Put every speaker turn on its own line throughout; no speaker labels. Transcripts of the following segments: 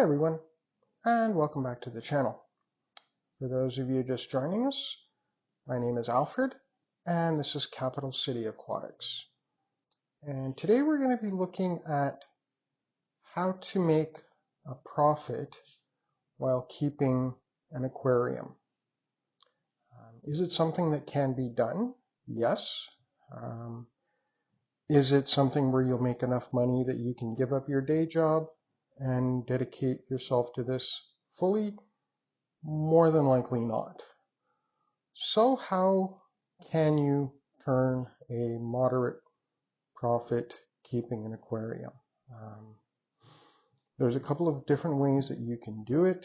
everyone, and welcome back to the channel. For those of you just joining us, my name is Alfred, and this is Capital City Aquatics. And today we're going to be looking at how to make a profit while keeping an aquarium. Is it something that can be done? Yes. Is it something where you'll make enough money that you can give up your day job and dedicate yourself to this fully? More than likely not. So how can you turn a moderate profit keeping an aquarium? There's a couple of different ways that you can do it.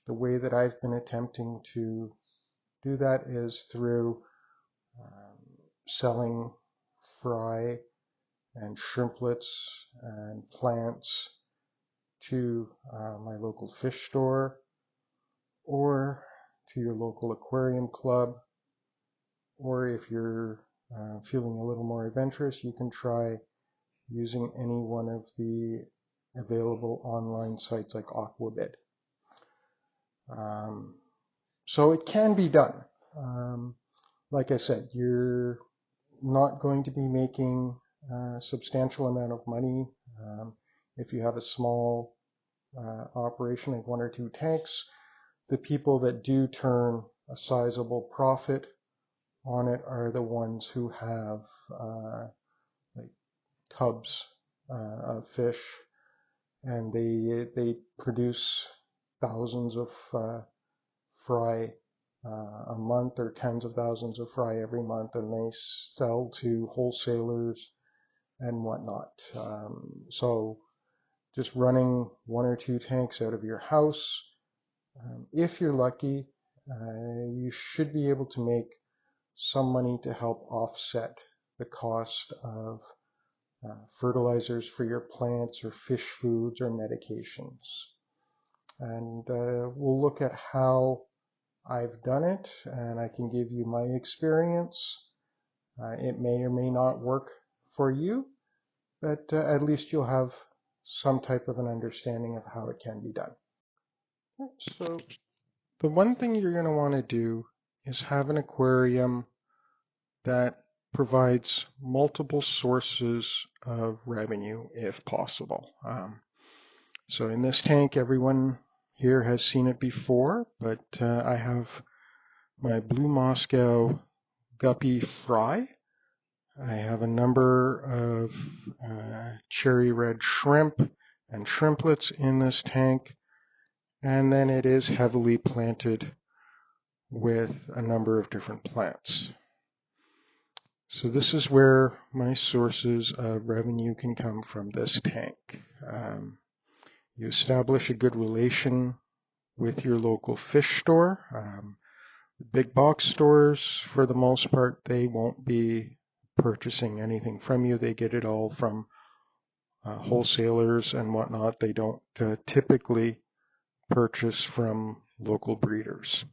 The way that I've been attempting to do that is through selling fry and shrimplets and plants to my local fish store or to your local aquarium club, or if you're feeling a little more adventurous, you can try using any one of the available online sites like Aquabid. So it can be done. Like I said, you're not going to be making a substantial amount of money. If you have a small operation like 1 or 2 tanks, the people that do turn a sizable profit on it are the ones who have like tubs of fish, and they produce thousands of fry a month, or tens of thousands of fry every month, and they sell to wholesalers and whatnot. So just running 1 or 2 tanks out of your house, if you're lucky, you should be able to make some money to help offset the cost of fertilizers for your plants or fish foods or medications. And we'll look at how I've done it, and I can give you my experience. It may or may not work for you, but at least you'll have some type of an understanding of how it can be done. So the one thing you're going to want to do is have an aquarium that provides multiple sources of revenue if possible. So in this tank, everyone here has seen it before, but I have my blue Moscow guppy fry. I have a number of cherry red shrimp and shrimplets in this tank, and then it is heavily planted with a number of different plants. So this is where my sources of revenue can come from this tank. You establish a good relation with your local fish store. The big box stores, for the most part, they won't be purchasing anything from you. They get it all from wholesalers and whatnot. They don't typically purchase from local breeders.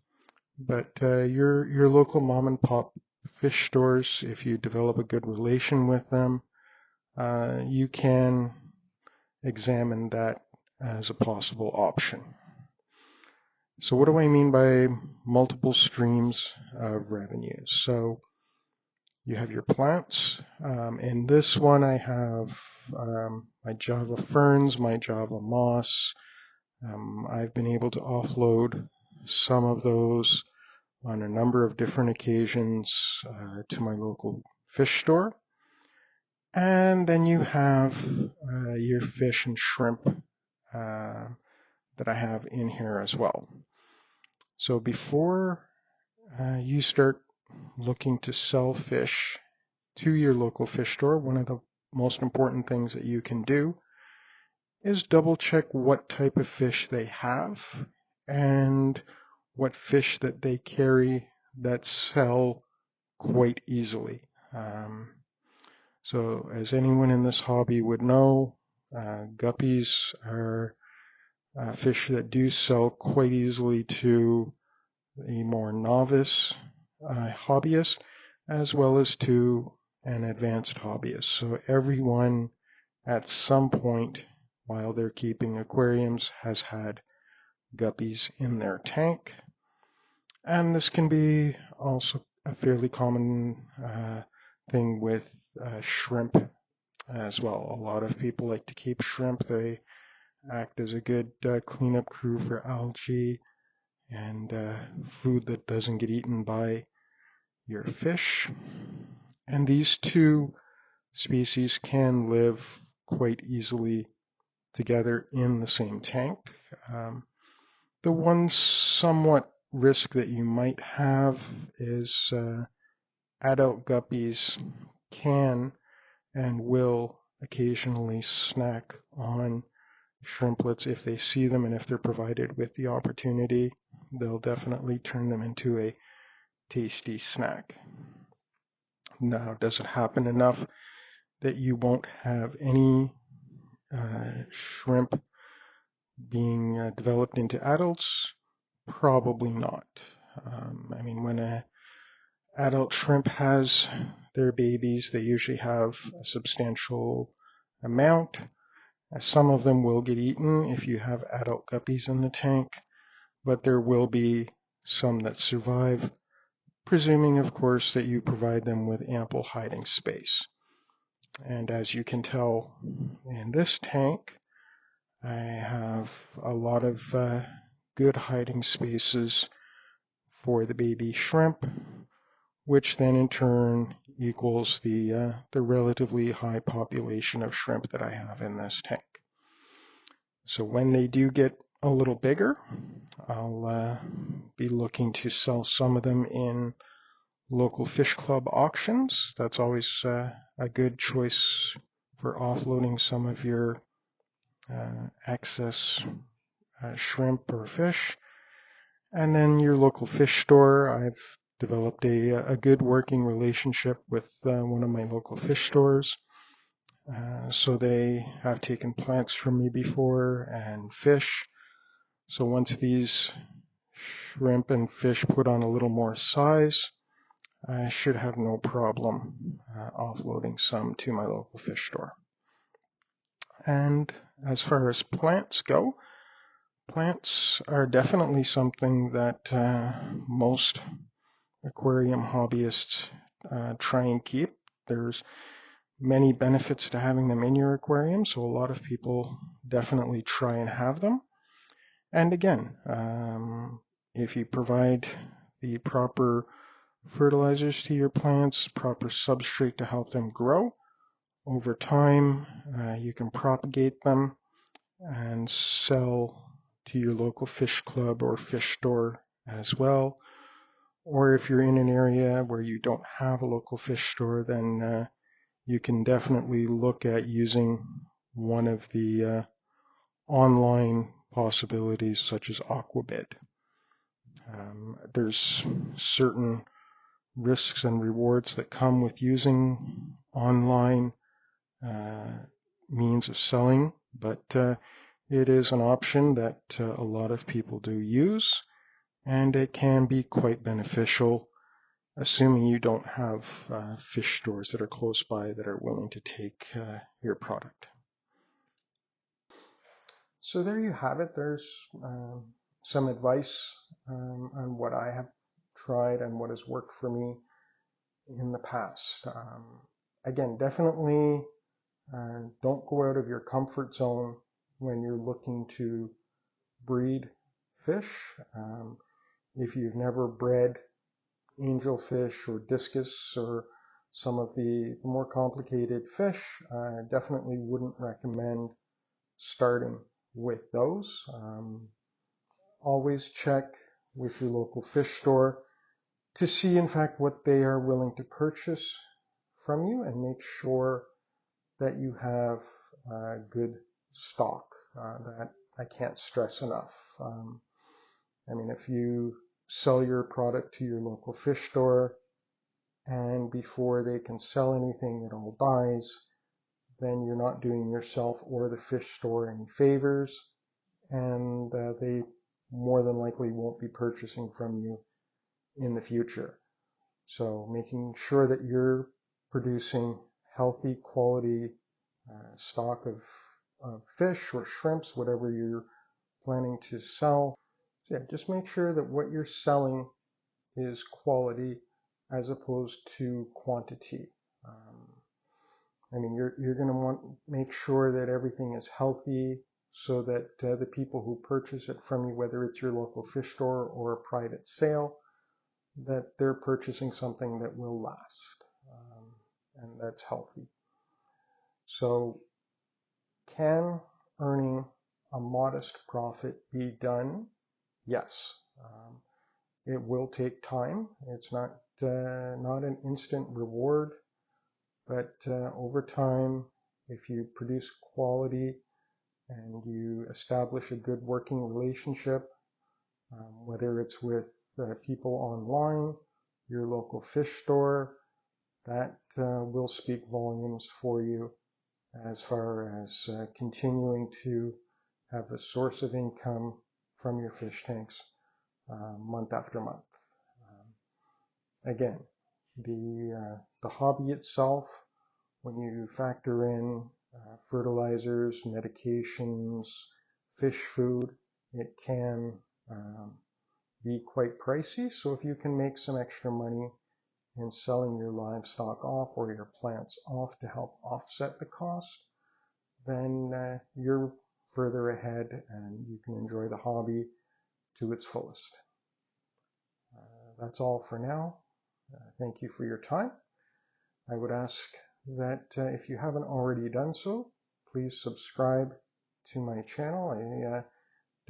But your local mom and pop fish stores, if you develop a good relation with them, you can examine that as a possible option. So what do I mean by multiple streams of revenue? So you have your plants. In this one I have my Java ferns, my Java moss. I've been able to offload some of those on a number of different occasions to my local fish store. And then you have your fish and shrimp that I have in here as well. So before you start looking to sell fish to your local fish store, one of the most important things that you can do is double check what type of fish they have and what fish that they carry that sell quite easily. So as anyone in this hobby would know, guppies are fish that do sell quite easily to a more novice hobbyist, as well as to an advanced hobbyist. So everyone at some point while they're keeping aquariums has had guppies in their tank. And this can be also a fairly common thing with shrimp as well. A lot of people like to keep shrimp. They act as a good cleanup crew for algae and food that doesn't get eaten by your fish. And these two species can live quite easily together in the same tank. The one somewhat risk that you might have is adult guppies can and will occasionally snack on shrimplets if they see them, and if they're provided with the opportunity, they'll definitely turn them into a tasty snack. Now, does it happen enough that you won't have any shrimp being developed into adults? Probably not. I mean, when an adult shrimp has their babies, they usually have a substantial amount. Some of them will get eaten if you have adult guppies in the tank, but there will be some that survive, presuming, of course, that you provide them with ample hiding space. And as you can tell in this tank, I have a lot of good hiding spaces for the baby shrimp, which then in turn equals the relatively high population of shrimp that I have in this tank. So when they do get a little bigger, I'll be looking to sell some of them in local fish club auctions. That's always a good choice for offloading some of your excess shrimp or fish. And then your local fish store. I've developed a good working relationship with one of my local fish stores. So they have taken plants from me before and fish. So once these shrimp and fish put on a little more size, I should have no problem offloading some to my local fish store. And as far as plants go, plants are definitely something that most aquarium hobbyists try and keep. There's many benefits to having them in your aquarium, so a lot of people definitely try and have them. And again, if you provide the proper fertilizers to your plants, proper substrate to help them grow, over time you can propagate them and sell to your local fish club or fish store as well. Or if you're in an area where you don't have a local fish store, then you can definitely look at using one of the online possibilities such as Aquabid. There's certain risks and rewards that come with using online means of selling, but it is an option that a lot of people do use, and it can be quite beneficial, assuming you don't have fish stores that are close by that are willing to take your product. So there you have it. There's some advice on what I have tried and what has worked for me in the past. Again, definitely don't go out of your comfort zone when you're looking to breed fish. If you've never bred angelfish or discus or some of the more complicated fish, I definitely wouldn't recommend starting with those. Always check with your local fish store to see in fact what they are willing to purchase from you, and make sure that you have good stock. That I can't stress enough. I mean, if you sell your product to your local fish store and before they can sell anything it all dies, then you're not doing yourself or the fish store any favors, and they more than likely won't be purchasing from you in the future. So making sure that you're producing healthy, quality stock of fish or shrimps, whatever you're planning to sell. So yeah, just make sure that what you're selling is quality as opposed to quantity. I mean, you're going to want to make sure that everything is healthy so that the people who purchase it from you, whether it's your local fish store or a private sale, that they're purchasing something that will last and that's healthy. So can earning a modest profit be done? Yes. It will take time. It's not an instant reward, but over time, if you produce quality and you establish a good working relationship, whether it's with people online, your local fish store, that will speak volumes for you as far as continuing to have a source of income from your fish tanks month after month. Again, the hobby itself, when you factor in fertilizers, medications, fish food, it can be quite pricey. So if you can make some extra money in selling your livestock off or your plants off to help offset the cost, then you're further ahead and you can enjoy the hobby to its fullest. That's all for now. Thank you for your time. I would ask that if you haven't already done so, please subscribe to my channel. I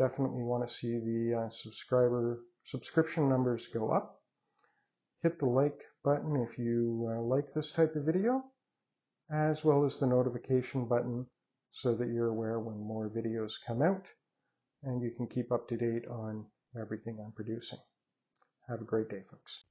definitely want to see the subscription numbers go up. Hit the like button if you like this type of video, as well as the notification button so that you're aware when more videos come out and you can keep up to date on everything I'm producing. Have a great day, folks.